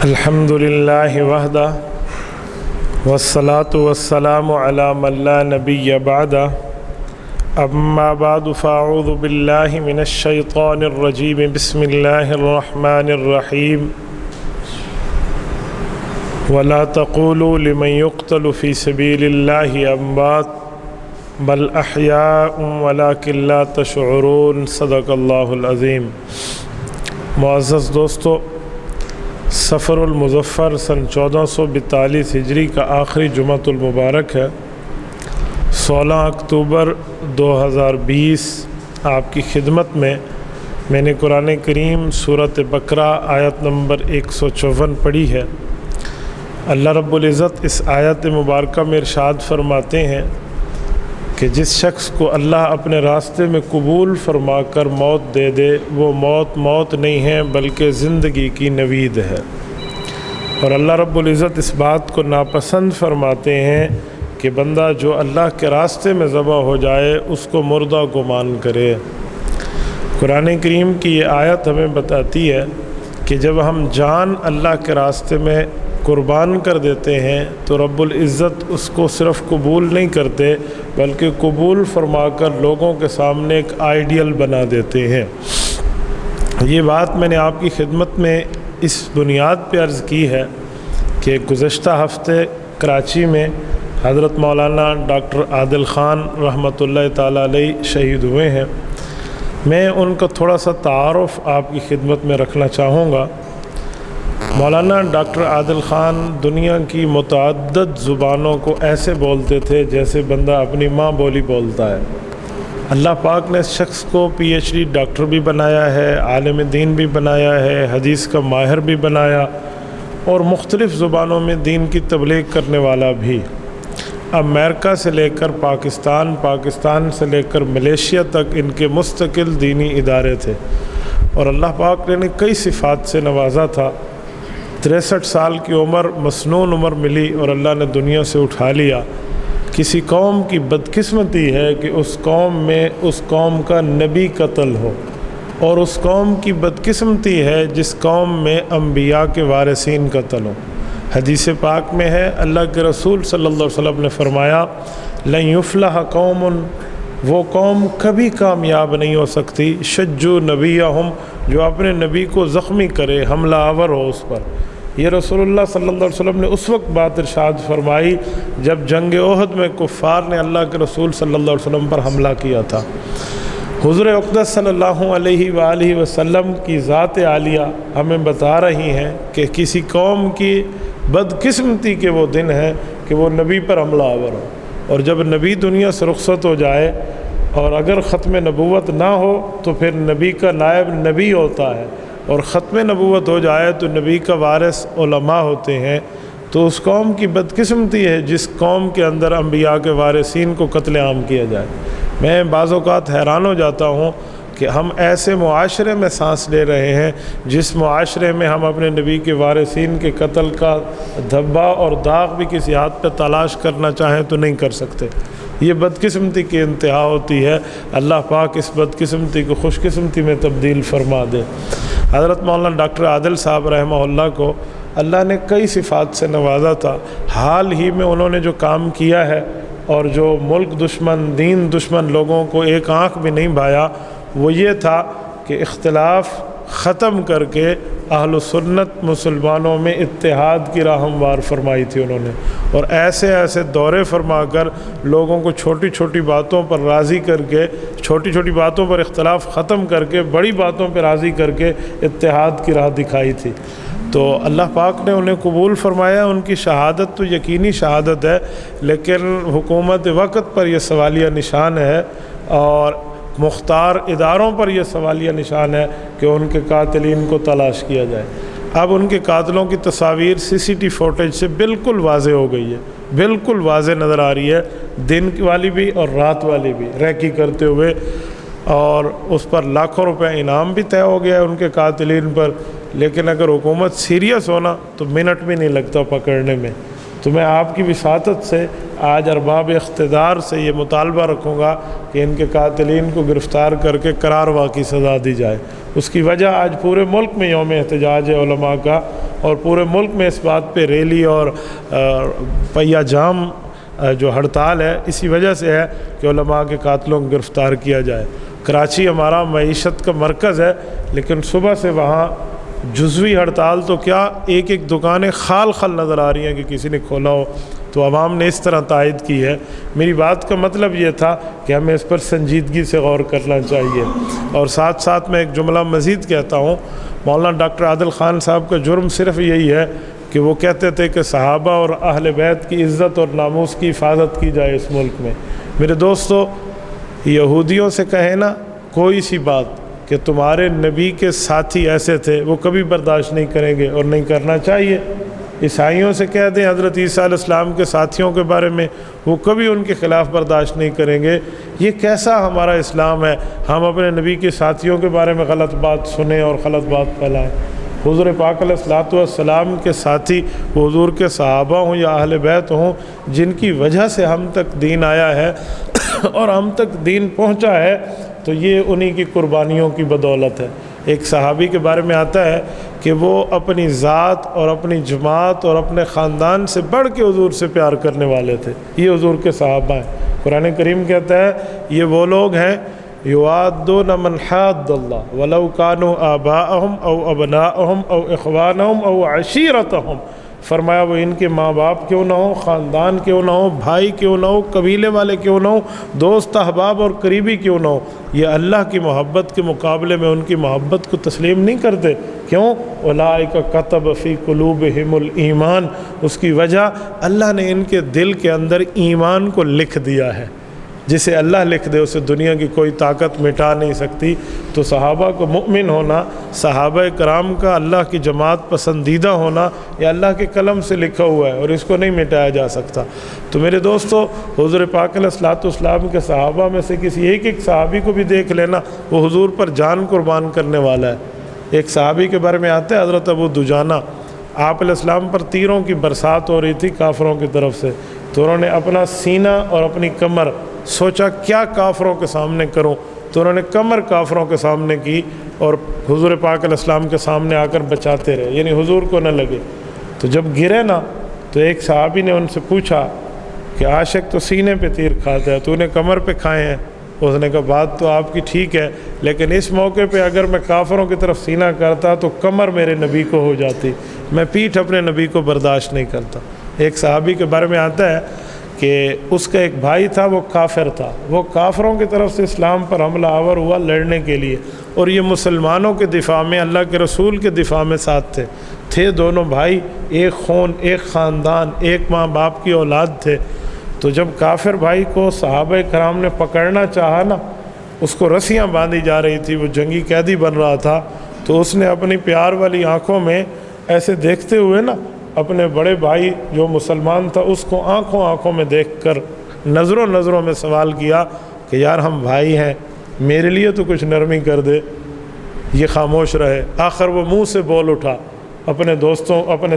الحمدللہ وحدہ والصلاة والسلام علی من لا نبی بعدہ اما بعد فاعوذ باللہ من الشیطان الرجیم بسم اللہ الرحمن الرحیم ولا تقولوا لمن يقتل في سبيل الله اموات بل احیاء ولکن لا تشعرون صدق اللہ العظیم۔ معزز دوستو، سفر المظفر سن 1442 ہجری کا آخری جمعۃ المبارک ہے۔ 16 اکتوبر 2020 آپ کی خدمت میں نے قرآن کریم سورۃ بقرہ آیت نمبر 154 پڑھی ہے۔ اللہ رب العزت اس آیت مبارکہ میں ارشاد فرماتے ہیں کہ جس شخص کو اللہ اپنے راستے میں قبول فرما کر موت دے دے، وہ موت نہیں ہے بلکہ زندگی کی نوید ہے۔ اور اللہ رب العزت اس بات کو ناپسند فرماتے ہیں کہ بندہ جو اللہ کے راستے میں ذبح ہو جائے اس کو مردہ گمان کرے۔ قرآن کریم کی یہ آیت ہمیں بتاتی ہے کہ جب ہم جان اللہ کے راستے میں قربان کر دیتے ہیں تو رب العزت اس کو صرف قبول نہیں کرتے بلکہ قبول فرما کر لوگوں کے سامنے ایک آئیڈیل بنا دیتے ہیں۔ یہ بات میں نے آپ کی خدمت میں اس بنیاد پہ عرض کی ہے کہ گزشتہ ہفتے کراچی میں حضرت مولانا ڈاکٹر عادل خان رحمۃ اللہ تعالیٰ علیہ شہید ہوئے ہیں۔ میں ان کا تھوڑا سا تعارف آپ کی خدمت میں رکھنا چاہوں گا۔ مولانا ڈاکٹر عادل خان دنیا کی متعدد زبانوں کو ایسے بولتے تھے جیسے بندہ اپنی ماں بولی بولتا ہے۔ اللہ پاک نے اس شخص کو پی ایچ ڈی ڈاکٹر بھی بنایا ہے، عالم دین بھی بنایا ہے، حدیث کا ماہر بھی بنایا اور مختلف زبانوں میں دین کی تبلیغ کرنے والا بھی۔ امریکہ سے لے کر پاکستان سے لے کر ملیشیا تک ان کے مستقل دینی ادارے تھے اور اللہ پاک نے انہیں کئی صفات سے نوازا تھا۔ 63 سال کی عمر، مسنون عمر ملی اور اللہ نے دنیا سے اٹھا لیا۔ کسی قوم کی بدقسمتی ہے کہ اس قوم میں اس قوم کا نبی قتل ہو، اور اس قوم کی بدقسمتی ہے جس قوم میں انبیاء کے وارثین قتل ہو۔ حدیث پاک میں ہے، اللہ کے رسول صلی اللہ علیہ وسلم نے فرمایا، لن یفلح قوم، وہ قوم کبھی کامیاب نہیں ہو سکتی، شجوا نبیہم، جو اپنے نبی کو زخمی کرے، حملہ آور ہو اس پر۔ یہ رسول اللہ صلی اللہ علیہ وسلم نے اس وقت بات ارشاد فرمائی جب جنگ احد میں کفار نے اللہ کے رسول صلی اللہ علیہ وسلم پر حملہ کیا تھا۔ حضور اقدس صلی اللہ علیہ وآلہ وسلم کی ذات عالیہ ہمیں بتا رہی ہیں کہ کسی قوم کی بدقسمتی کے وہ دن ہے کہ وہ نبی پر حملہ آور ہو، اور جب نبی دنیا سے رخصت ہو جائے اور اگر ختم نبوت نہ ہو تو پھر نبی کا نائب نبی ہوتا ہے، اور ختم نبوت ہو جائے تو نبی کا وارث علماء ہوتے ہیں۔ تو اس قوم کی بدقسمتی ہے جس قوم کے اندر انبیاء کے وارثین کو قتل عام کیا جائے۔ میں بعض اوقات حیران ہو جاتا ہوں کہ ہم ایسے معاشرے میں سانس لے رہے ہیں جس معاشرے میں ہم اپنے نبی کے وارثین کے قتل کا دھبا اور داغ بھی کسی ہاتھ پہ تلاش کرنا چاہیں تو نہیں کر سکتے۔ یہ بدقسمتی کی انتہا ہوتی ہے۔ اللہ پاک اس بدقسمتی کو خوش قسمتی میں تبدیل فرما دے۔ حضرت مولانا ڈاکٹر عادل صاحب رحمہ اللہ کو اللہ نے کئی صفات سے نوازا تھا۔ حال ہی میں انہوں نے جو کام کیا ہے اور جو ملک دشمن، دین دشمن لوگوں کو ایک آنکھ بھی نہیں بھایا، وہ یہ تھا کہ اختلاف ختم کر کے اہل سنت مسلمانوں میں اتحاد کی راہ ہموار فرمائی تھی انہوں نے، اور ایسے دورے فرما کر لوگوں کو چھوٹی چھوٹی باتوں پر راضی کر کے، چھوٹی چھوٹی باتوں پر اختلاف ختم کر کے بڑی باتوں پہ راضی کر کے اتحاد کی راہ دکھائی تھی۔ تو اللہ پاک نے انہیں قبول فرمایا۔ ان کی شہادت تو یقینی شہادت ہے، لیکن حکومت وقت پر یہ سوالیہ نشان ہے اور مختار اداروں پر یہ سوالیہ نشان ہے کہ ان کے قاتلین کو تلاش کیا جائے۔ اب ان کے قاتلوں کی تصاویر CCTV فوٹیج سے بالکل واضح ہو گئی ہے، بالکل واضح نظر آ رہی ہے، دن والی بھی اور رات والی بھی ریکی کرتے ہوئے، اور اس پر لاکھوں روپے انعام بھی طے ہو گیا ہے ان کے قاتلین پر۔ لیکن اگر حکومت سیریس ہونا تو منٹ بھی نہیں لگتا پکڑنے میں۔ تو میں آپ کی وساطت سے آج ارباب اقتدار سے یہ مطالبہ رکھوں گا کہ ان کے قاتلین کو گرفتار کر کے قرار واقعی سزا دی جائے۔ اس کی وجہ آج پورے ملک میں یوم احتجاج ہے علماء کا، اور پورے ملک میں اس بات پہ ریلی اور پہیا جام جو ہڑتال ہے اسی وجہ سے ہے کہ علماء کے قاتلوں کو گرفتار کیا جائے۔ کراچی ہمارا معیشت کا مرکز ہے، لیکن صبح سے وہاں جزوی ہڑتال تو کیا ایک ایک دکانیں خال خال نظر آ رہی ہیں کہ کسی نے کھولا ہو، تو عوام نے اس طرح تائید کی ہے۔ میری بات کا مطلب یہ تھا کہ ہمیں اس پر سنجیدگی سے غور کرنا چاہیے۔ اور ساتھ ساتھ میں ایک جملہ مزید کہتا ہوں، مولانا ڈاکٹر عادل خان صاحب کا جرم صرف یہی ہے کہ وہ کہتے تھے کہ صحابہ اور اہل بیت کی عزت اور ناموس کی حفاظت کی جائے اس ملک میں۔ میرے دوستو، یہودیوں سے کہیں نا کوئی سی بات کہ تمہارے نبی کے ساتھی ایسے تھے، وہ کبھی برداشت نہیں کریں گے اور نہیں کرنا چاہیے۔ عیسائیوں سے کہہ دیں حضرت عیسیٰ علیہ السلام کے ساتھیوں کے بارے میں، وہ کبھی ان کے خلاف برداشت نہیں کریں گے۔ یہ کیسا ہمارا اسلام ہے، ہم اپنے نبی کے ساتھیوں کے بارے میں غلط بات سنیں اور غلط بات پھیلائیں؟ حضور پاک علیہ الصلوۃ والسلام کے ساتھی وہ حضور کے صحابہ ہوں یا اہل بیت ہوں، جن کی وجہ سے ہم تک دین آیا ہے اور ہم تک دین پہنچا ہے، تو یہ انہی کی قربانیوں کی بدولت ہے۔ ایک صحابی کے بارے میں آتا ہے کہ وہ اپنی ذات اور اپنی جماعت اور اپنے خاندان سے بڑھ کے حضور سے پیار کرنے والے تھے۔ یہ حضور کے صحابہ ہیں۔ قرآن کریم کہتا ہے یہ وہ لوگ ہیں یوادون من حاد اللہ ولو کانوا آباءہم او ابناءہم او اخوانہم او عشیرتہم، فرمایا وہ ان کے ماں باپ کیوں نہ ہوں، خاندان کیوں نہ ہوں، بھائی کیوں نہ ہوں، قبیلے والے کیوں نہ ہوں، دوست احباب اور قریبی کیوں نہ ہوں، یہ اللہ کی محبت کے مقابلے میں ان کی محبت کو تسلیم نہیں کرتے۔ کیوں؟ اولئک کتب فی قلوبہم الایمان، اس کی وجہ اللہ نے ان کے دل کے اندر ایمان کو لکھ دیا ہے۔ جسے اللہ لکھ دے اسے دنیا کی کوئی طاقت مٹا نہیں سکتی۔ تو صحابہ کو مؤمن ہونا، صحابہ کرام کا اللہ کی جماعت پسندیدہ ہونا، یہ اللہ کے قلم سے لکھا ہوا ہے اور اس کو نہیں مٹایا جا سکتا۔ تو میرے دوستو، حضور پاک علیہ الصلوۃ والسلام کے صحابہ میں سے کسی ایک ایک صحابی کو بھی دیکھ لینا، وہ حضور پر جان قربان کرنے والا ہے۔ ایک صحابی کے بارے میں آتے ہیں حضرت ابو دجانہ، آپ علیہ السلام پر تیروں کی برسات ہو رہی تھی کافروں کی طرف سے، تو انہوں نے اپنا سینہ اور اپنی کمر سوچا کیا کافروں کے سامنے کروں، تو انہوں نے کمر کافروں کے سامنے کی اور حضور پاک علیہ السلام کے سامنے آ کر بچاتے رہے، یعنی حضور کو نہ لگے۔ تو جب گرے نا تو ایک صحابی نے ان سے پوچھا کہ عاشق تو سینے پہ تیر کھاتا ہے، تو نے کمر پہ کھائے ہیں؟ اس نے کہا بات تو آپ کی ٹھیک ہے، لیکن اس موقع پہ اگر میں کافروں کی طرف سینہ کرتا تو کمر میرے نبی کو ہو جاتی، میں پیٹھ اپنے نبی کو برداشت نہیں کرتا۔ ایک صحابی کے بارے میں آتا ہے کہ اس کا ایک بھائی تھا، وہ کافر تھا، وہ کافروں کی طرف سے اسلام پر حملہ آور ہوا لڑنے کے لیے، اور یہ مسلمانوں کے دفاع میں، اللہ کے رسول کے دفاع میں ساتھ تھے دونوں بھائی، ایک خون، ایک خاندان، ایک ماں باپ کی اولاد تھے۔ تو جب کافر بھائی کو صحابہ کرام نے پکڑنا چاہا نا، اس کو رسیاں باندھی جا رہی تھی، وہ جنگی قیدی بن رہا تھا، تو اس نے اپنی پیار والی آنکھوں میں ایسے دیکھتے ہوئے نا اپنے بڑے بھائی جو مسلمان تھا اس کو آنکھوں میں دیکھ کر نظروں میں سوال کیا کہ یار ہم بھائی ہیں، میرے لیے تو کچھ نرمی کر دے۔ یہ خاموش رہے، آخر وہ منہ سے بول اٹھا، اپنے دوستوں، اپنے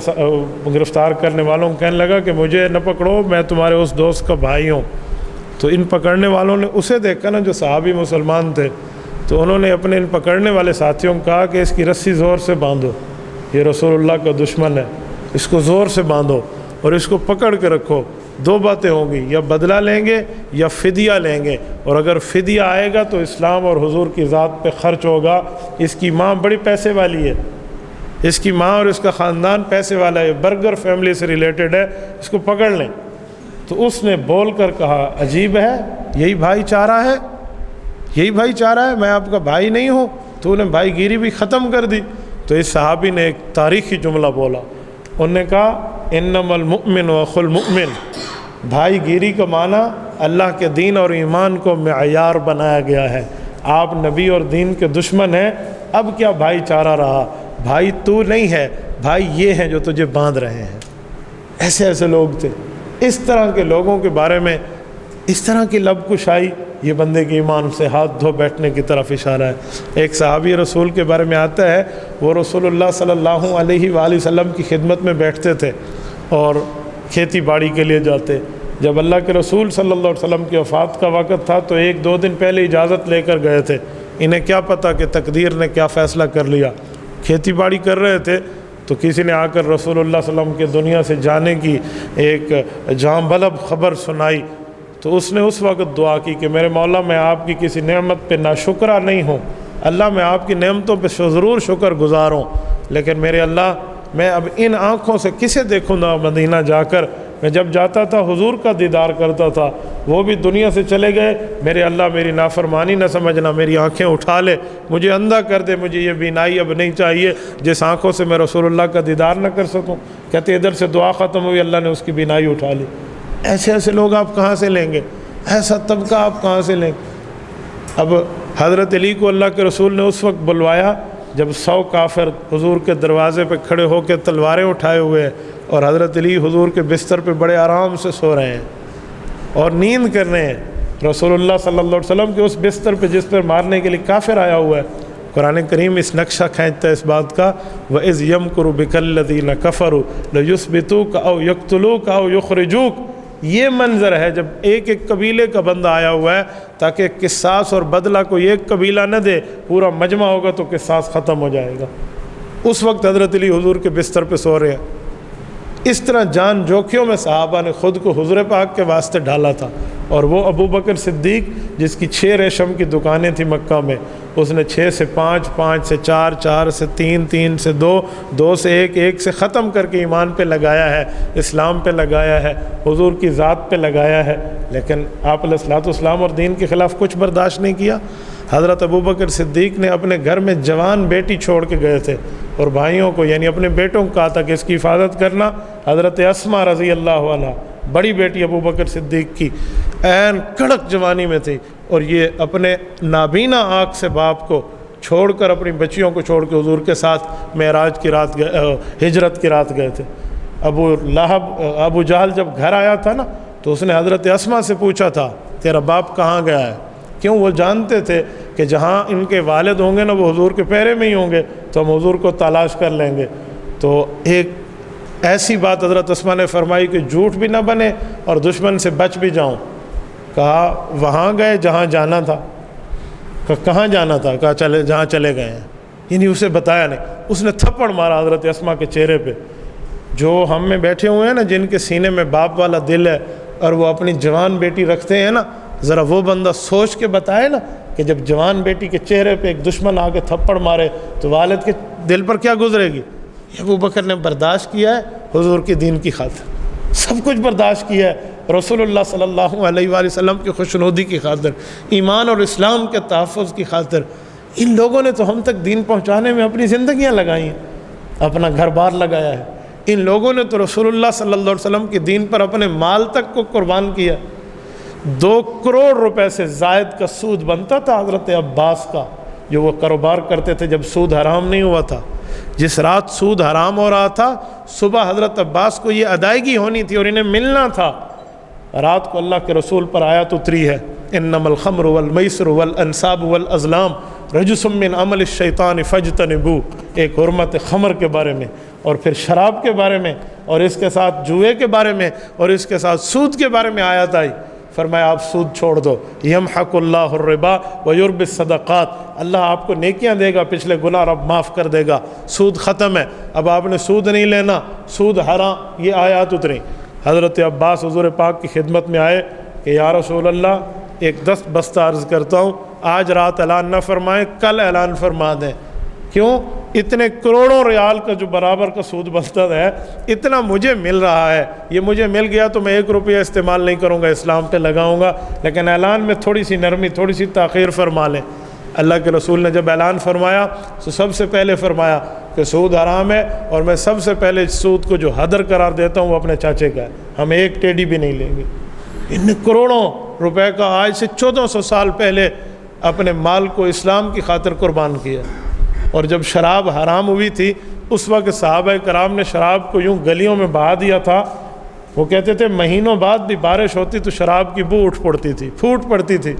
گرفتار کرنے والوں کو کہنے لگا کہ مجھے نہ پکڑو، میں تمہارے اس دوست کا بھائی ہوں۔ تو ان پکڑنے والوں نے اسے دیکھا نا جو صحابی مسلمان تھے، تو انہوں نے اپنے ان پکڑنے والے ساتھیوں کو کہا کہ اس کی رسی زور سے باندھو، یہ رسول اللہ کا دشمن ہے، اس کو زور سے باندھو اور اس کو پکڑ کے رکھو۔ دو باتیں ہوں گی، یا بدلہ لیں گے یا فدیہ لیں گے، اور اگر فدیہ آئے گا تو اسلام اور حضور کی ذات پہ خرچ ہوگا۔ اس کی ماں بڑی پیسے والی ہے، اس کی ماں اور اس کا خاندان پیسے والا ہے، برگر فیملی سے ریلیٹڈ ہے، اس کو پکڑ لیں۔ تو اس نے بول کر کہا عجیب ہے، یہی بھائی چارہ ہے، یہی بھائی چارہ ہے، میں آپ کا بھائی نہیں ہوں؟ تو انہیں بھائی گیری بھی ختم کر دی۔ تو اس صحابی نے ایک تاریخی جملہ بولا، انہوں نے کہا انما المؤمن اخو المؤمن، بھائی گیری کا معنی اللہ کے دین اور ایمان کو معیار بنایا گیا ہے۔ آپ نبی اور دین کے دشمن ہیں، اب کیا بھائی چارہ رہا؟ بھائی تو نہیں ہے، بھائی یہ ہیں جو تجھے باندھ رہے ہیں۔ ایسے لوگ تھے۔ اس طرح کے لوگوں کے بارے میں اس طرح کی لب کشائی، یہ بندے کے ایمان سے ہاتھ دھو بیٹھنے کی طرف اشارہ ہے۔ ایک صحابی رسول کے بارے میں آتا ہے، وہ رسول اللہ صلی اللہ علیہ وآلہ وسلم کی خدمت میں بیٹھتے تھے اور کھیتی باڑی کے لیے جاتے۔ جب اللہ کے رسول صلی اللہ علیہ وسلم کی وفات کا وقت تھا تو 1-2 دن پہلے اجازت لے کر گئے تھے، انہیں کیا پتہ کہ تقدیر نے کیا فیصلہ کر لیا۔ کھیتی باڑی کر رہے تھے تو کسی نے آ کر رسول اللہ صلی اللہ علیہ وسلم کے دنیا سے جانے کی ایک جاں بلب خبر سنائی، تو اس نے اس وقت دعا کی کہ میرے مولا میں آپ کی کسی نعمت پہ ناشکرہ نہیں ہوں، اللہ میں آپ کی نعمتوں پہ ضرور شکر گزار ہوں، لیکن میرے اللہ میں اب ان آنکھوں سے کسے دیکھوں گا مدینہ جا کر؟ میں جب جاتا تھا حضور کا دیدار کرتا تھا، وہ بھی دنیا سے چلے گئے، میرے اللہ میری نافرمانی نہ سمجھنا، میری آنکھیں اٹھا لے، مجھے اندھا کر دے، مجھے یہ بینائی اب نہیں چاہیے جس آنکھوں سے میں رسول اللہ کا دیدار نہ کر سکوں۔ کہتے ادھر سے دعا ختم ہوئی، اللہ نے اس کی بینائی اٹھا لی۔ ایسے ایسے لوگ آپ کہاں سے لیں گے؟ ایسا طبقہ آپ کہاں سے لیں گے؟ اب حضرت علی کو اللہ کے رسول نے اس وقت بلوایا جب 100 کافر حضور کے دروازے پہ کھڑے ہو کے تلواریں اٹھائے ہوئے ہیں، اور حضرت علی حضور کے بستر پہ بڑے آرام سے سو رہے ہیں اور نیند کر رہے ہیں، رسول اللہ صلی اللہ علیہ وسلم کے اس بستر پہ جس پر مارنے کے لیے کافر آیا ہوا ہے۔ قرآن کریم اس نقشہ کھینچتا ہے اس بات کا، وَإِذْ يَمْكُرُ بِكَ الَّذِينَ كَفَرُوا لَيُثْبِتُوكَ أَوْ يَقْتُلُوكَ أَوْ يُخْرِجُوكَ۔ یہ منظر ہے جب ایک ایک قبیلے کا بندہ آیا ہوا ہے تاکہ قصاص اور بدلہ کوئی ایک قبیلہ نہ دے، پورا مجمع ہوگا تو قصاص ختم ہو جائے گا۔ اس وقت حضرت علی حضور کے بستر پہ سو رہے ہیں۔ اس طرح جان جوکھیوں میں صحابہ نے خود کو حضور پاک کے واسطے ڈالا تھا، اور وہ ابو بکر صدیق جس کی 6 ریشم کی دکانیں تھیں مکہ میں، اس نے 6 سے 5، 5 سے 4، 4 سے 3، 3 سے 2، 2 سے 1، 1 سے ختم کر کے ایمان پہ لگایا ہے، اسلام پہ لگایا ہے، حضور کی ذات پہ لگایا ہے، لیکن آپ علیہ الصلوۃ والسلام اور دین کے خلاف کچھ برداشت نہیں کیا۔ حضرت ابو بکر صدیق نے اپنے گھر میں جوان بیٹی چھوڑ کے گئے تھے، اور بھائیوں کو یعنی اپنے بیٹوں کو کہا تھا کہ اس کی حفاظت کرنا۔ حضرت اسماء رضی اللہ عنہا بڑی بیٹی ابو بکر صدیق کی عین کڑک جوانی میں تھی، اور یہ اپنے نابینا آنکھ سے باپ کو چھوڑ کر اپنی بچیوں کو چھوڑ کے حضور کے ساتھ معراج کی رات ہجرت کی رات گئے تھے۔ ابو جہل جب گھر آیا تھا نا تو اس نے حضرت اسماء سے پوچھا تھا تیرا باپ کہاں گیا ہے؟ کیوں؟ وہ جانتے تھے کہ جہاں ان کے والد ہوں گے نا وہ حضور کے پیرے میں ہی ہوں گے، تو ہم حضور کو تلاش کر لیں گے۔ تو ایک ایسی بات حضرت اسماء نے فرمائی کہ جھوٹ بھی نہ بنے اور دشمن سے بچ بھی جاؤں۔ کہا وہاں گئے جہاں جانا تھا۔ کہاں جانا تھا؟ کہا چلے جہاں چلے گئے ہیں، یعنی اسے بتایا نہیں۔ اس نے تھپڑ مارا حضرت اسماء کے چہرے پہ۔ جو ہم میں بیٹھے ہوئے ہیں نا جن کے سینے میں باپ والا دل ہے اور وہ اپنی جوان بیٹی رکھتے ہیں نا، ذرا وہ بندہ سوچ کے بتائے نا کہ جب جوان بیٹی کے چہرے پہ ایک دشمن آ کے تھپڑ مارے تو والد کے دل پر کیا گزرے گی؟ ابو بکر نے برداشت کیا ہے حضور کے دین کی خاطر، سب کچھ برداشت کیا ہے رسول اللہ صلی اللہ علیہ وآلہ وسلم کی خوشنودی کی خاطر، ایمان اور اسلام کے تحفظ کی خاطر۔ ان لوگوں نے تو ہم تک دین پہنچانے میں اپنی زندگیاں لگائی ہیں، اپنا گھر بار لگایا ہے۔ ان لوگوں نے تو رسول اللہ صلی اللہ علیہ وسلم کے دین پر اپنے مال تک کو قربان کیا۔ 2 کروڑ روپے سے زائد کا سود بنتا تھا حضرت عباس کا، جو وہ کاروبار کرتے تھے جب سود حرام نہیں ہوا تھا۔ جس رات سود حرام ہو رہا تھا صبح حضرت عباس کو یہ ادائیگی ہونی تھی اور انہیں ملنا تھا۔ رات کو اللہ کے رسول پر آیت اتری ہے، انما الخمر والمیسر والانصاب والازلام رجس من عمل الشیطان فاجتنبوہ، ایک حرمت خمر کے بارے میں، اور پھر شراب کے بارے میں، اور اس کے ساتھ جوئے کے بارے میں، اور اس کے ساتھ سود کے بارے میں آیت آئی۔ فرمایا آپ سود چھوڑ دو، یمحق اللہ الربا ویربی الصدقات، اللہ آپ کو نیکیاں دے گا، پچھلے گناہ رب معاف کر دے گا، سود ختم ہے، اب آپ نے سود نہیں لینا، سود حرام۔ یہ آیات اتری۔ حضرت عباس حضور پاک کی خدمت میں آئے کہ یا رسول اللہ ایک دستبستہ عرض کرتا ہوں، آج رات اعلان نہ فرمائیں، کل اعلان فرما دیں۔ کیوں؟ اتنے کروڑوں ریال کا جو برابر کا سود بنتا ہے اتنا مجھے مل رہا ہے، یہ مجھے مل گیا تو میں 1 روپیہ استعمال نہیں کروں گا، اسلام پہ لگاؤں گا، لیکن اعلان میں تھوڑی سی نرمی، تھوڑی سی تاخیر فرما لیں۔ اللہ کے رسول نے جب اعلان فرمایا تو سب سے پہلے فرمایا کہ سود حرام ہے، اور میں سب سے پہلے سود کو جو حدر قرار دیتا ہوں وہ اپنے چاچے کا ہے، ہم 1 ٹیڈی بھی نہیں لیں گے۔ ان کروڑوں روپے کا آج سے 1400 سال پہلے اپنے مال کو اسلام کی خاطر قربان کیا۔ اور جب شراب حرام ہوئی تھی اس وقت صحابہ کرام نے شراب کو یوں گلیوں میں بہا دیا تھا، وہ کہتے تھے مہینوں بعد بھی بارش ہوتی تو شراب کی بو اٹھ پڑتی تھی، پھوٹ پڑتی تھی۔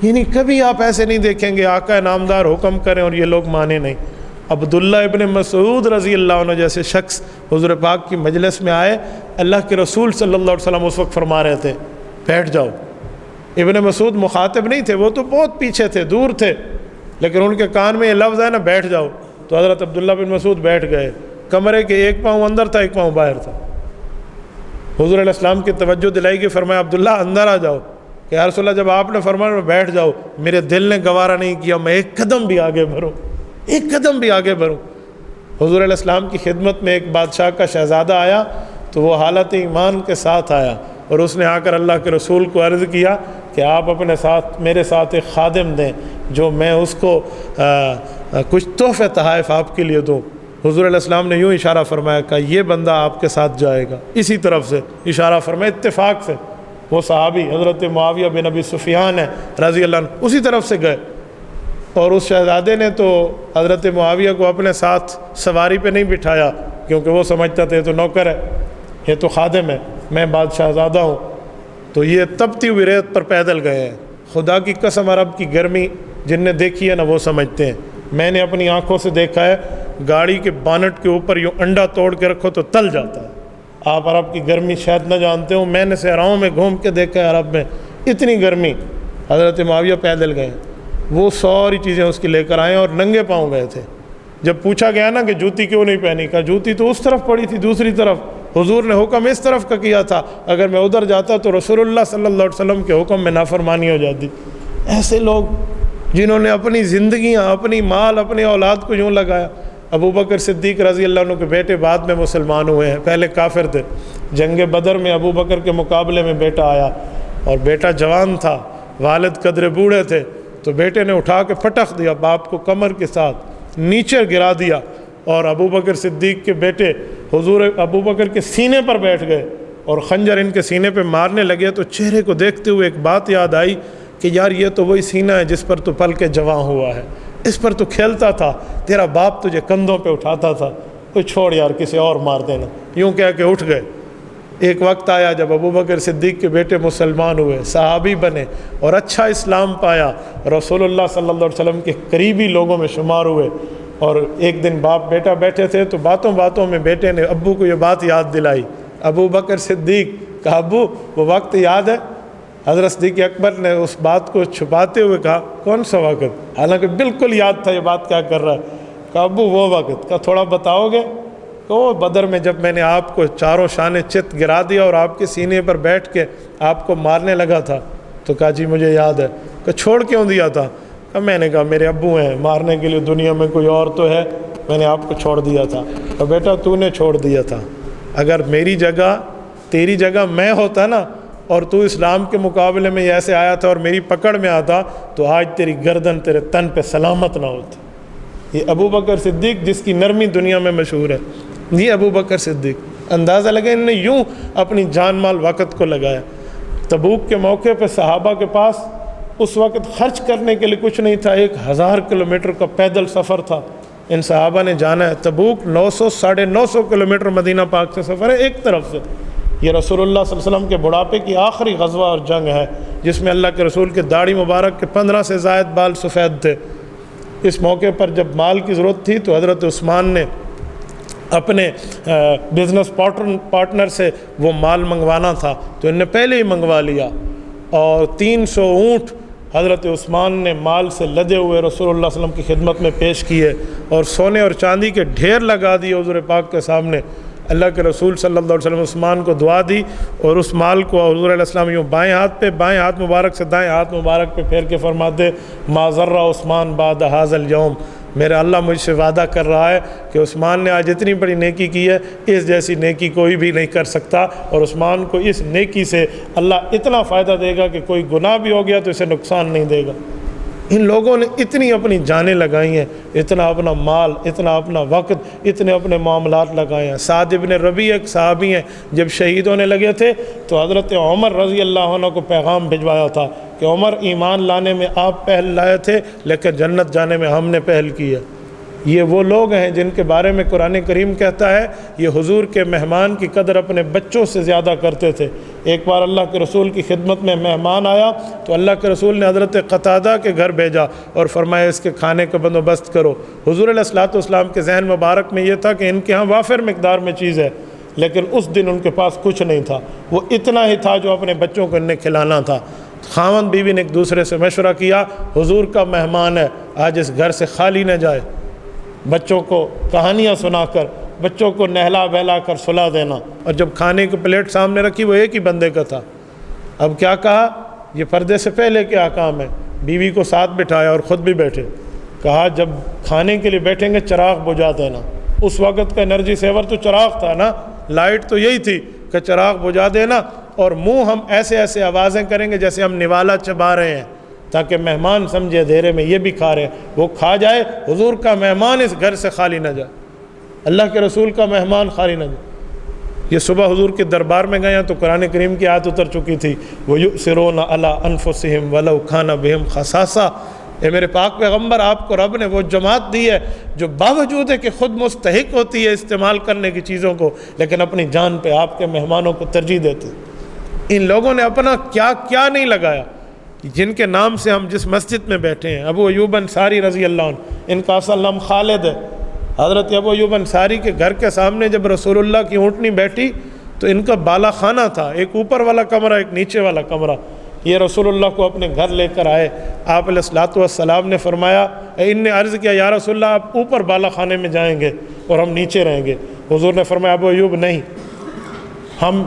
یعنی کبھی آپ ایسے نہیں دیکھیں گے آقا نامدار حکم کریں اور یہ لوگ مانے نہیں۔ عبداللہ ابن مسعود رضی اللہ عنہ جیسے شخص حضور پاک کی مجلس میں آئے، اللہ کے رسول صلی اللہ علیہ وسلم اس وقت فرما رہے تھے بیٹھ جاؤ۔ ابن مسعود مخاطب نہیں تھے، وہ تو بہت پیچھے تھے، دور تھے، لیکن ان کے کان میں یہ لفظ ہے نا بیٹھ جاؤ، تو حضرت عبداللہ بن مسعود بیٹھ گئے۔ کمرے کے ایک پاؤں اندر تھا، ایک پاؤں باہر تھا۔ حضور علیہ السلام کی توجہ دلائی کہ فرمایا عبداللہ اندر آ جاؤ، کہ یا رسول اللہ جب آپ نے فرمایا میں بیٹھ جاؤ، میرے دل نے گوارا نہیں کیا میں ایک قدم بھی آگے بڑھوں، ایک قدم بھی آگے بڑھوں۔ حضور علیہ السلام کی خدمت میں ایک بادشاہ کا شہزادہ آیا تو وہ حالت ایمان کے ساتھ آیا، اور اس نے آ کر اللہ کے رسول کو عرض کیا کہ آپ اپنے ساتھ میرے ساتھ ایک خادم دیں جو میں اس کو کچھ تحفے تحائف آپ کے لیے دوں۔ حضور علیہ السلام نے یوں اشارہ فرمایا کہ یہ بندہ آپ کے ساتھ جائے گا، اسی طرف سے اشارہ فرمایا، اتفاق سے وہ صحابی حضرت معاویہ بن ابی سفیان ہے رضی اللہ عنہ اسی طرف سے گئے، اور اس شہزادے نے تو حضرت معاویہ کو اپنے ساتھ سواری پہ نہیں بٹھایا، کیونکہ وہ سمجھتا تھا یہ تو نوکر ہے، یہ تو خادم ہے، میں بادشاہ زادہ ہوں۔ تو یہ تپتی ہوئی ریت پر پیدل گئے ہیں۔ خدا کی قسم عرب کی گرمی جن نے دیکھی ہے نا وہ سمجھتے ہیں، میں نے اپنی آنکھوں سے دیکھا ہے، گاڑی کے بانٹ کے اوپر یوں انڈا توڑ کے رکھو تو تل جاتا ہے۔ آپ عرب کی گرمی شاید نہ جانتے ہو، میں نے صحراؤں میں گھوم کے دیکھا ہے عرب میں اتنی گرمی۔ حضرت معاویہ پیدل گئے، وہ ساری چیزیں اس کی لے کر آئے اور ننگے پاؤں گئے تھے۔ جب پوچھا گیا نا کہ جوتی کیوں نہیں پہنی، کہا جوتی تو اس طرف پڑی تھی دوسری طرف، حضور نے حکم اس طرف کا کیا تھا، اگر میں ادھر جاتا تو رسول اللہ صلی اللہ علیہ وسلم کے حکم میں نافرمانی ہو جاتی۔ ایسے لوگ جنہوں نے اپنی زندگیاں، اپنی مال، اپنی اولاد کو یوں لگایا۔ ابو بکر صدیق رضی اللہ عنہ کے بیٹے بعد میں مسلمان ہوئے ہیں، پہلے کافر تھے۔ جنگ بدر میں ابو بکر کے مقابلے میں بیٹا آیا، اور بیٹا جوان تھا، والد قدرے بوڑھے تھے، تو بیٹے نے اٹھا کے پٹخ دیا باپ کو کمر کے ساتھ، نیچے گرا دیا، اور ابو بکر صدیق کے بیٹے حضور ابو بکر کے سینے پر بیٹھ گئے اور خنجر ان کے سینے پہ مارنے لگے۔ تو چہرے کو دیکھتے ہوئے ایک بات یاد آئی کہ یار یہ تو وہی سینہ ہے جس پر تو پل کے جوان ہوا ہے، اس پر تو کھیلتا تھا، تیرا باپ تجھے کندھوں پہ اٹھاتا تھا، کوئی چھوڑ یار کسی اور مار دینا، یوں کہہ کے اٹھ گئے۔ ایک وقت آیا جب ابو بکر صدیق کے بیٹے مسلمان ہوئے، صحابی بنے اور اچھا اسلام پایا، رسول اللہ صلی اللہ علیہ وسلم کے قریبی لوگوں میں شمار ہوئے۔ اور ایک دن باپ بیٹا بیٹھے تھے تو باتوں باتوں میں بیٹے نے ابو کو یہ بات یاد دلائی۔ ابو بکر صدیق کہا ابو وہ وقت یاد ہے؟ حضرت صدیق اکبر نے اس بات کو چھپاتے ہوئے کہا کون سا وقت؟ حالانکہ بالکل یاد تھا یہ بات کیا کر رہا ہے۔ کہا ابو وہ وقت، کہا تھوڑا بتاؤ گے؟ کہ وہ بدر میں جب میں نے آپ کو چاروں شانے چت گرا دیا اور آپ کے سینے پر بیٹھ کے آپ کو مارنے لگا تھا۔ تو کہا جی مجھے یاد ہے۔ کہ چھوڑ کیوں دیا تھا؟ کہ میں نے کہا میرے ابو ہیں، مارنے کے لیے دنیا میں کوئی اور تو ہے، میں نے آپ کو چھوڑ دیا تھا۔ تو بیٹا تو نے چھوڑ دیا تھا، اگر میری جگہ تیری جگہ میں ہوتا نا اور تو اسلام کے مقابلے میں ایسے آیا تھا اور میری پکڑ میں آتا تو آج تیری گردن تیرے تن پہ سلامت نہ ہوتی۔ یہ ابو بکر صدیق جس کی نرمی دنیا میں مشہور ہے، یہ ابو بکر صدیق، اندازہ لگے انہوں نے یوں اپنی جان مال وقت کو لگایا۔ تبوک کے موقع پہ صحابہ کے پاس اس وقت خرچ کرنے کے لیے کچھ نہیں تھا، 1000 کلومیٹر کا پیدل سفر تھا، ان صحابہ نے جانا ہے۔ تبوک 900-950 کلومیٹر مدینہ پاک سے سفر ہے ایک طرف سے۔ یہ رسول اللہ صلی اللہ علیہ وسلم کے بڑھاپے کی آخری غزوہ اور جنگ ہے جس میں اللہ کے رسول کے داڑھی مبارک کے 15 سے زائد بال سفید تھے۔ اس موقع پر جب مال کی ضرورت تھی تو حضرت عثمان نے اپنے بزنس پارٹنر سے وہ مال منگوانا تھا تو ان نے پہلے ہی منگوا لیا، اور 300 اونٹ حضرت عثمان نے مال سے لدے ہوئے رسول اللہ صلی اللہ علیہ وسلم کی خدمت میں پیش کیے، اور سونے اور چاندی کے ڈھیر لگا دیے حضور پاک کے سامنے۔ اللہ کے رسول صلی اللہ علیہ وسلم عثمان کو دعا دی، اور اس مال کو حضور علیہ السلام یوں بائیں ہاتھ مبارک سے دائیں ہاتھ مبارک پہ پھیر کے فرماتے ما ضر عثمان بعد ھذا اليوم، میرا اللہ مجھ سے وعدہ کر رہا ہے کہ عثمان نے آج اتنی بڑی نیکی کی ہے، اس جیسی نیکی کوئی بھی نہیں کر سکتا، اور عثمان کو اس نیکی سے اللہ اتنا فائدہ دے گا کہ کوئی گناہ بھی ہو گیا تو اسے نقصان نہیں دے گا۔ ان لوگوں نے اتنی اپنی جانیں لگائی ہیں، اتنا اپنا مال، اتنا اپنا وقت، اتنے اپنے معاملات لگائے ہیں۔ سعد ابن ربیع ایک صحابی ہیں، جب شہید ہونے لگے تھے تو حضرت عمر رضی اللہ عنہ کو پیغام بھجوایا تھا کہ عمر ایمان لانے میں آپ پہل لائے تھے لیکن جنت جانے میں ہم نے پہل کی ہے۔ یہ وہ لوگ ہیں جن کے بارے میں قرآن کریم کہتا ہے یہ حضور کے مہمان کی قدر اپنے بچوں سے زیادہ کرتے تھے۔ ایک بار اللہ کے رسول کی خدمت میں مہمان آیا تو اللہ کے رسول نے حضرت قتادہ کے گھر بھیجا اور فرمایا اس کے کھانے کا بندوبست کرو۔ حضور علیہ الصلوۃ والسلام کے ذہن مبارک میں یہ تھا کہ ان کے ہاں وافر مقدار میں چیز ہے، لیکن اس دن ان کے پاس کچھ نہیں تھا، وہ اتنا ہی تھا جو اپنے بچوں کو انہیں کھلانا تھا۔ خاوند بیوی نے ایک دوسرے سے مشورہ کیا حضور کا مہمان ہے، آج اس گھر سے خالی نہ جائے۔ بچوں کو کہانیاں سنا کر بچوں کو نہلا بہلا کر سلا دینا، اور جب کھانے کی پلیٹ سامنے رکھی وہ ایک ہی بندے کا تھا۔ اب کیا کہا، یہ پردے سے پہلے کے احکام ہیں، بیوی کو ساتھ بٹھایا اور خود بھی بیٹھے، کہا جب کھانے کے لیے بیٹھیں گے چراغ بجھا دینا۔ اس وقت کا انرجی سیور تو چراغ تھا نا، لائٹ تو یہی تھی کہ چراغ بجھا دینا، اور منہ ہم ایسے ایسے آوازیں کریں گے جیسے ہم نوالا چبا رہے ہیں، تاکہ مہمان سمجھے اندھیرے میں یہ بھی کھا رہے ہیں، وہ کھا جائے، حضور کا مہمان اس گھر سے خالی نہ جائے، اللہ کے رسول کا مہمان خالی نہ جائے۔ یہ صبح حضور کے دربار میں گئے تو قرآن کریم کی آیت اتر چکی تھی، وَيُؤْثِرُونَ عَلَىٰ أَنفُسِهِمْ وَلَوْ كَانَ بِهِمْ خَصَاصَةٌ۔ اے میرے پاک پیغمبر، آپ کو رب نے وہ جماعت دی ہے جو باوجود ہے کہ خود مستحق ہوتی ہے استعمال کرنے کی چیزوں کو، لیکن اپنی جان پہ آپ کے مہمانوں کو ترجیح دیتے۔ ان لوگوں نے اپنا کیا کیا نہیں لگایا، جن کے نام سے ہم جس مسجد میں بیٹھے ہیں۔ ابو ایوب انصاری رضی اللہ عنہ، ان کا اصل نام خالد ہے۔ حضرت ابو ایوب انصاری کے گھر کے سامنے جب رسول اللہ کی اونٹنی بیٹھی تو ان کا بالا خانہ تھا، ایک اوپر والا کمرہ ایک نیچے والا کمرہ۔ یہ رسول اللہ کو اپنے گھر لے کر آئے، آپ علیہ الصلوۃ والسلام نے فرمایا، ان نے عرض کیا یا رسول اللہ آپ اوپر بالا خانے میں جائیں گے اور ہم نیچے رہیں گے۔ حضور نے فرمایا ابو ایوب نہیں، ہم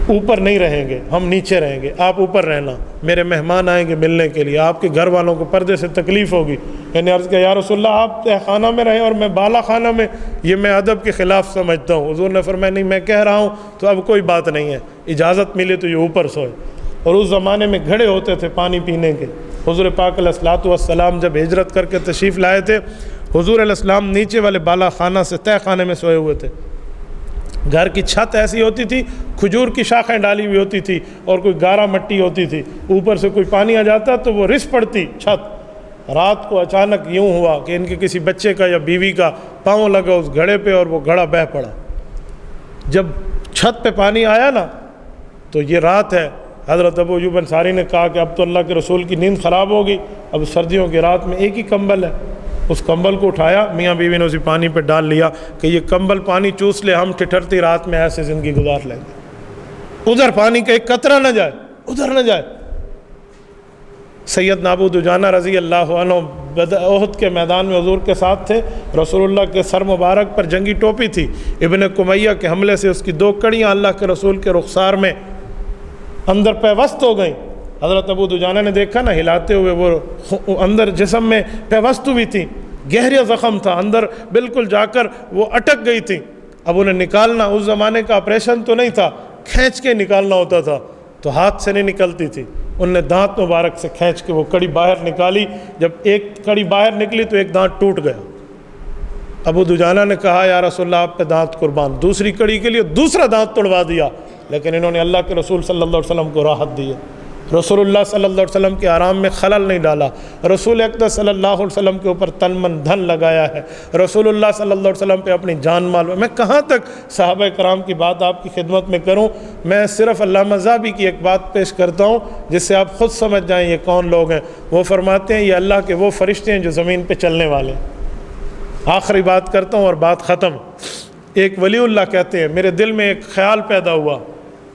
اوپر نہیں رہیں گے، ہم نیچے رہیں گے، آپ اوپر رہنا، میرے مہمان آئیں گے ملنے کے لیے، آپ کے گھر والوں کو پردے سے تکلیف ہوگی۔ میں نے عرض کیا یا رسول اللہ آپ تہ خانہ میں رہیں اور میں بالا خانہ میں، یہ میں ادب کے خلاف سمجھتا ہوں۔ حضور نے فرمایا نہیں، میں کہہ رہا ہوں تو اب کوئی بات نہیں ہے، اجازت ملے تو یہ اوپر سوئے۔ اور اس زمانے میں گھڑے ہوتے تھے پانی پینے کے۔ حضور پاک علیہ الصلوۃ والسلام جب ہجرت کر کے تشریف لائے تھے، حضور علیہ السلام نیچے والے بالا خانہ سے تہ خانے میں سوئے ہوئے تھے۔ گھر کی چھت ایسی ہوتی تھی، کھجور کی شاخیں ڈالی ہوئی ہوتی تھی اور کوئی گارا مٹی ہوتی تھی، اوپر سے کوئی پانی آ جاتا تو وہ رس پڑتی چھت۔ رات کو اچانک یوں ہوا کہ ان کے کسی بچے کا یا بیوی کا پاؤں لگا اس گھڑے پہ اور وہ گھڑا بہہ پڑا۔ جب چھت پہ پانی آیا نا تو یہ رات ہے، حضرت ابو ایوب انصاری نے کہا کہ اب تو اللہ کے رسول کی نیند خراب ہوگی، اب سردیوں کی رات میں ایک ہی کمبل ہے۔ اس کمبل کو اٹھایا، میاں بیوی نے اسی پانی پہ ڈال لیا کہ یہ کمبل پانی چوس لے، ہم ٹھٹھرتی رات میں ایسے زندگی گزار لیں گے، ادھر پانی کا ایک قطرہ نہ جائے، ادھر نہ جائے۔ سیدنا ابو دجانہ رضی اللہ عنہ احد کے میدان میں حضور کے ساتھ تھے، رسول اللہ کے سر مبارک پر جنگی ٹوپی تھی، ابن کمیہ کے حملے سے اس کی 2 کڑیاں اللہ کے رسول کے رخسار میں اندر پیوست ہو گئیں۔ حضرت ابو دجانہ نے دیکھا نا ہلاتے ہوئے، وہ اندر جسم میں پیوست ہوئی تھی، گہرا زخم تھا، اندر بالکل جا کر وہ اٹک گئی تھی۔ اب انہیں نکالنا، اس زمانے کا آپریشن تو نہیں تھا، کھینچ کے نکالنا ہوتا تھا، تو ہاتھ سے نہیں نکلتی تھی، ان نے دانت مبارک سے کھینچ کے وہ کڑی باہر نکالی۔ جب ایک کڑی باہر نکلی تو ایک دانت ٹوٹ گیا۔ ابو دجانہ نے کہا یا رسول اللہ آپ پہ دانت قربان، دوسری کڑی کے لیے دوسرا دانت توڑوا دیا، لیکن انہوں نے اللہ کے رسول صلی اللہ علیہ وسلم کو راحت دی ہے۔ رسول اللہ صلی اللہ علیہ وسلم کے آرام میں خلل نہیں ڈالا، رسول اقدس صلی اللہ علیہ وسلم کے اوپر تن من دھن لگایا ہے، رسول اللہ صلی اللہ علیہ وسلم پہ اپنی جان مال۔ میں کہاں تک صحابہ کرام کی بات آپ کی خدمت میں کروں، میں صرف علامہ ذہبی کی ایک بات پیش کرتا ہوں جس سے آپ خود سمجھ جائیں یہ کون لوگ ہیں۔ وہ فرماتے ہیں یہ اللہ کے وہ فرشتے ہیں جو زمین پہ چلنے والے ہیں۔ آخری بات کرتا ہوں اور بات ختم۔ ایک ولی اللہ کہتے ہیں میرے دل میں ایک خیال پیدا ہوا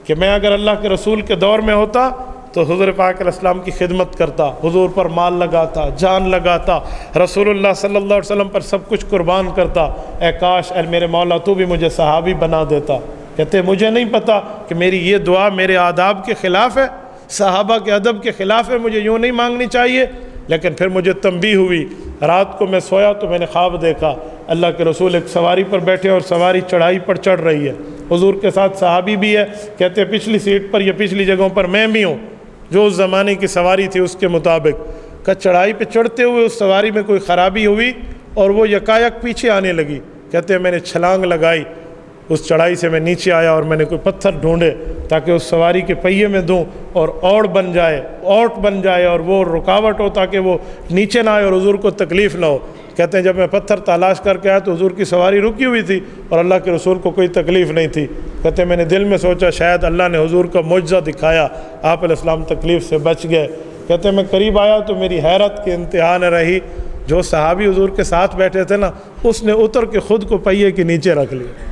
کہ میں اگر اللہ کے رسول کے دور میں ہوتا تو حضور پاک علیہ السلام کی خدمت کرتا، حضور پر مال لگاتا، جان لگاتا، رسول اللہ صلی اللہ علیہ وسلم پر سب کچھ قربان کرتا۔ اے کاش اے میرے مولا تو بھی مجھے صحابی بنا دیتا۔ کہتے مجھے نہیں پتا کہ میری یہ دعا میرے آداب کے خلاف ہے، صحابہ کے ادب کے خلاف ہے، مجھے یوں نہیں مانگنی چاہیے، لیکن پھر مجھے تنبیہ ہوئی۔ رات کو میں سویا تو میں نے خواب دیکھا اللہ کے رسول ایک سواری پر بیٹھے اور سواری چڑھائی پر چڑھ رہی ہے، حضور کے ساتھ صحابی بھی ہے، کہتے پچھلی سیٹ پر یا پچھلی جگہوں پر میں بھی ہوں، جو اس زمانے کی سواری تھی اس کے مطابق۔ کہ چڑھائی پہ چڑھتے ہوئے اس سواری میں کوئی خرابی ہوئی اور وہ یکایک پیچھے آنے لگی۔ کہتے ہیں میں نے چھلانگ لگائی، اس چڑھائی سے میں نیچے آیا اور میں نے کوئی پتھر ڈھونڈے تاکہ اس سواری کے پہیے میں دوں اور اوٹ بن جائے اور وہ رکاوٹ ہو تاکہ وہ نیچے نہ آئے اور حضور کو تکلیف نہ ہو۔ کہتے ہیں جب میں پتھر تلاش کر کے آیا تو حضور کی سواری رکی ہوئی تھی اور اللہ کے رسول کو کوئی تکلیف نہیں تھی۔ کہتے ہیں میں نے دل میں سوچا شاید اللہ نے حضور کا معجزہ دکھایا، آپ علیہ السلام تکلیف سے بچ گئے۔ کہتے ہیں میں قریب آیا تو میری حیرت کی انتہا نہ رہی، جو صحابی حضور کے ساتھ بیٹھے تھے نا اس نے اتر کے خود کو پہیے کے نیچے رکھ لیا۔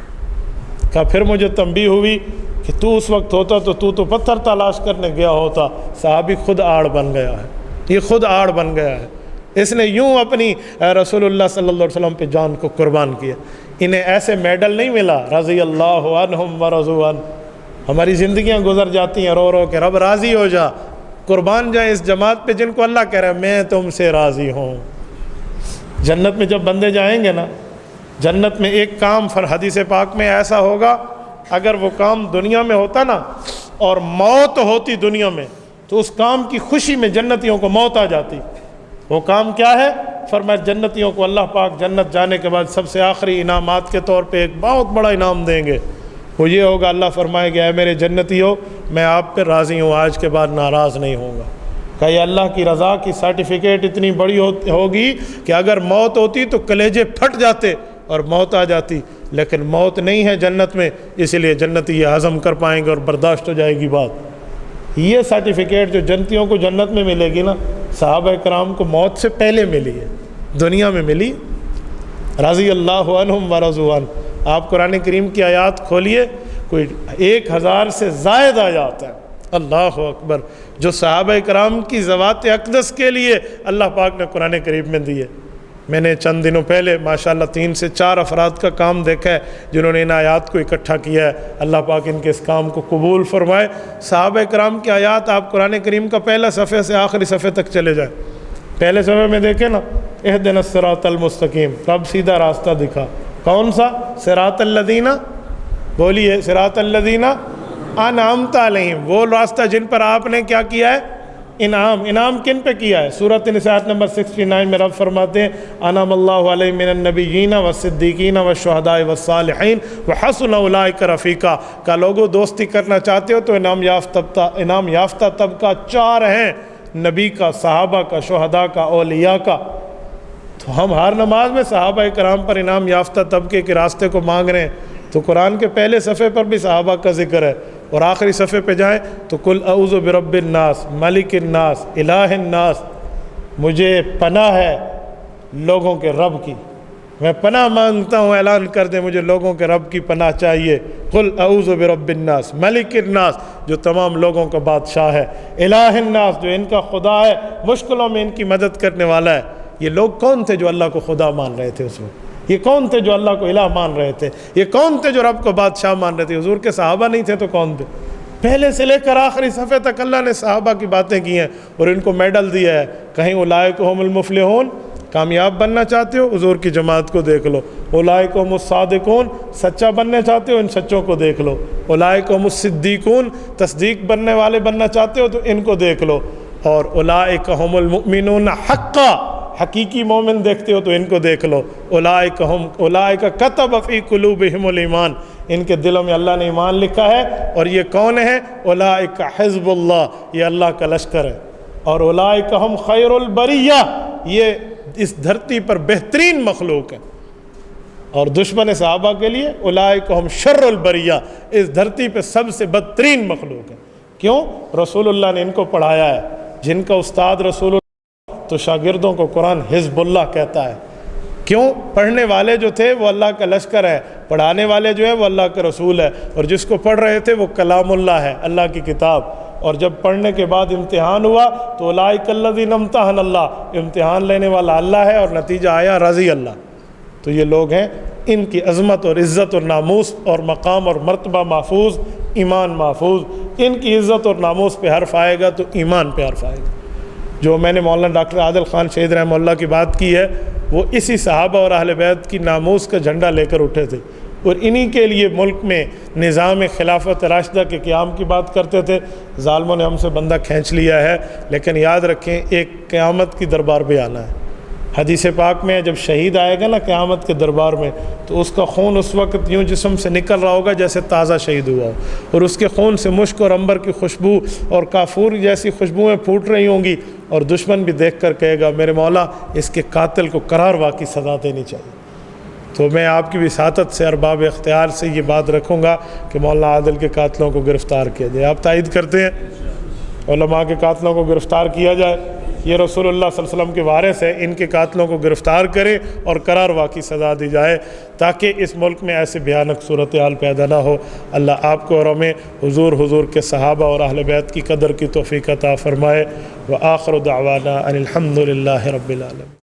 کہا پھر مجھے تنبیہ ہوئی کہ تو اس وقت ہوتا تو پتھر تلاش کرنے گیا ہوتا، صحابی خود آڑ بن گیا ہے، یہ خود آڑ بن گیا ہے، اس نے یوں اپنی رسول اللہ صلی اللہ علیہ وسلم پہ جان کو قربان کیا۔ انہیں ایسے میڈل نہیں ملا رضی اللہ عنہم ورضوا عنہ۔ ہماری زندگیاں گزر جاتی ہیں رو رو کے رب راضی ہو جا، قربان جائیں اس جماعت پہ جن کو اللہ کہہ رہا ہے میں تم سے راضی ہوں۔ جنت میں جب بندے جائیں گے نا، جنت میں ایک کام حدیث پاک میں ایسا ہوگا، اگر وہ کام دنیا میں ہوتا نا اور موت ہوتی دنیا میں تو اس کام کی خوشی میں جنتیوں کو موت آ جاتی۔ وہ کام کیا ہے؟ فرمایا جنتیوں کو اللہ پاک جنت جانے کے بعد سب سے آخری انعامات کے طور پہ ایک بہت بڑا انعام دیں گے، وہ یہ ہوگا، اللہ فرمائے گا اے میرے جنتیوں میں آپ پہ راضی ہوں، آج کے بعد ناراض نہیں ہوں گا۔ کہ یہ اللہ کی رضا کی سرٹیفکیٹ اتنی بڑی ہوگی کہ اگر موت ہوتی تو کلیجے پھٹ جاتے اور موت آ جاتی، لیکن موت نہیں ہے جنت میں، اس لیے جنتی یہ ہضم کر پائیں گے اور برداشت ہو جائے گی بات۔ یہ سرٹیفکیٹ جو جنتیوں کو جنت میں ملے گی نا، صحابہ کرام کو موت سے پہلے ملی ہے، دنیا میں ملی۔ رضی اللہ عنہم ورضوا عنہ۔ آپ قرآن کریم کی آیات کھولیے، کوئی 1000 سے زائد آیات ہیں، اللہ اکبر، جو صحابہ کرام کی ذوات اقدس کے لیے اللہ پاک نے قرآن کریم میں دی ہے۔ میں نے چند دنوں پہلے ماشاءاللہ 3 سے 4 افراد کا کام دیکھا ہے جنہوں نے ان آیات کو اکٹھا کیا ہے، اللہ پاک ان کے اس کام کو قبول فرمائے۔ صحابہ کرام کی آیات آپ قرآن کریم کا پہلا صفحے سے آخری صفحے تک چلے جائیں، پہلے صفحے میں دیکھیں نا، اہدنا الصراط المستقیم، رب سیدھا راستہ دکھا، کون سا؟ صراط الذین، بولیے صراط الذین انعمت علیہم، وہ راستہ جن پر آپ نے کیا کیا ہے؟ انعام کن پہ کیا ہے؟ سورۃ النساء نمبر 69 میں رب فرماتے ہیں انعم اللہ علیہم من النبیین والصدیقین والشہداء والصالحین وحسن اولئک رفیقا۔ کا لوگوں دوستی کرنا چاہتے ہو تو انعام یافتہ طبقہ 4 ہیں، نبی کا، صحابہ کا، شہداء کا، اولیاء کا۔ تو ہم ہر نماز میں صحابہ کرام پر انعام یافتہ طبقے کے راستے کو مانگ رہے ہیں، تو قرآن کے پہلے صفحے پر بھی صحابہ کا ذکر ہے، اور آخری صفحے پہ جائیں تو قل اعوذ برب الناس ملک الناس الہ الناس، مجھے پناہ ہے لوگوں کے رب کی، میں پناہ مانگتا ہوں، اعلان کر دیں مجھے لوگوں کے رب کی پناہ چاہیے۔ قل اعوذ برب الناس ملک الناس، جو تمام لوگوں کا بادشاہ ہے، الہ الناس، جو ان کا خدا ہے، مشکلوں میں ان کی مدد کرنے والا ہے۔ یہ لوگ کون تھے جو اللہ کو خدا مان رہے تھے اس وقت؟ یہ کون تھے جو اللہ کو الہ مان رہے تھے؟ یہ کون تھے جو رب کو بادشاہ مان رہے تھے؟ حضور کے صحابہ نہیں تھے تو کون تھے؟ پہلے سے لے کر آخری صفحے تک اللہ نے صحابہ کی باتیں کی ہیں اور ان کو میڈل دیا ہے۔ کہیں اولئک هم المفلحون، کامیاب بننا چاہتے ہو حضور کی جماعت کو دیکھ لو، اولئک هم الصادقون، سچا بننا چاہتے ہو ان سچوں کو دیکھ لو، اولئک هم الصدیقون، تصدیق بننے والے بننا چاہتے ہو تو ان کو دیکھ لو، اور اولئک هم المؤمنون حقا، حقیقی مومن دیکھتے ہو تو ان کو دیکھ لو، اولئک کتب فی قلوبہم الایمان، ان کے دلوں میں اللہ نے ایمان لکھا ہے، اور یہ کون ہے؟ اولئک حزب اللہ، یہ اللہ کا لشکر ہے، اور اولئک ہم خیر البریہ، یہ اس دھرتی پر بہترین مخلوق ہے، اور دشمن صحابہ کے لیے اولئک ہم شر البریہ، اس دھرتی پہ سب سے بدترین مخلوق ہے۔ کیوں؟ رسول اللہ نے ان کو پڑھایا ہے، جن کا استاد رسول اللہ تو شاگردوں کو قرآن حزب اللہ کہتا ہے۔ کیوں؟ پڑھنے والے جو تھے وہ اللہ کا لشکر ہے، پڑھانے والے جو ہیں وہ اللہ کا رسول ہے، اور جس کو پڑھ رہے تھے وہ کلام اللہ ہے، اللہ کی کتاب۔ اور جب پڑھنے کے بعد امتحان ہوا تو اولئک الذین امتحن اللہ، امتحان لینے والا اللہ ہے، اور نتیجہ آیا رضی اللہ۔ تو یہ لوگ ہیں، ان کی عظمت اور عزت اور ناموس اور مقام اور مرتبہ محفوظ، ایمان محفوظ۔ ان کی عزت اور ناموس پہ حرف آئے گا تو ایمان پہ حرف آئے گا۔ جو میں نے مولانا ڈاکٹر عادل خان شہید رحمہ اللہ کی بات کی ہے، وہ اسی صحابہ اور اہل بیت کی ناموس کا جھنڈا لے کر اٹھے تھے، اور انہی کے لیے ملک میں نظام خلافت راشدہ کے قیام کی بات کرتے تھے۔ ظالموں نے ہم سے بندہ کھینچ لیا ہے، لیکن یاد رکھیں ایک قیامت کی دربار بھی آنا ہے۔ حدیث پاک میں جب شہید آئے گا نا قیامت کے دربار میں، تو اس کا خون اس وقت یوں جسم سے نکل رہا ہوگا جیسے تازہ شہید ہوا ہو، اور اس کے خون سے مشک اور عنبر کی خوشبو اور کافور جیسی خوشبوئیں پھوٹ رہی ہوں گی، اور دشمن بھی دیکھ کر کہے گا میرے مولا اس کے قاتل کو قرار واقعی سزا دینی چاہیے۔ تو میں آپ کی وساطت سے، ارباب اختیار سے یہ بات رکھوں گا کہ مولانا عادل کے قاتلوں کو گرفتار کیا جائے۔ آپ تائید کرتے ہیں علماء کے قاتلوں کو گرفتار کیا جائے؟ یہ رسول اللہ صلی اللہ علیہ وسلم کے وارث ہے، ان کے قاتلوں کو گرفتار کریں اور قرار واقعی سزا دی جائے، تاکہ اس ملک میں ایسے بھیانک صورتحال پیدا نہ ہو۔ اللہ آپ کو اور ہمیں حضور کے صحابہ اور اہل بیت کی قدر کی توفیق عطا فرمائے۔ وآخر دعوانا ان الحمد للہ رب العالمین۔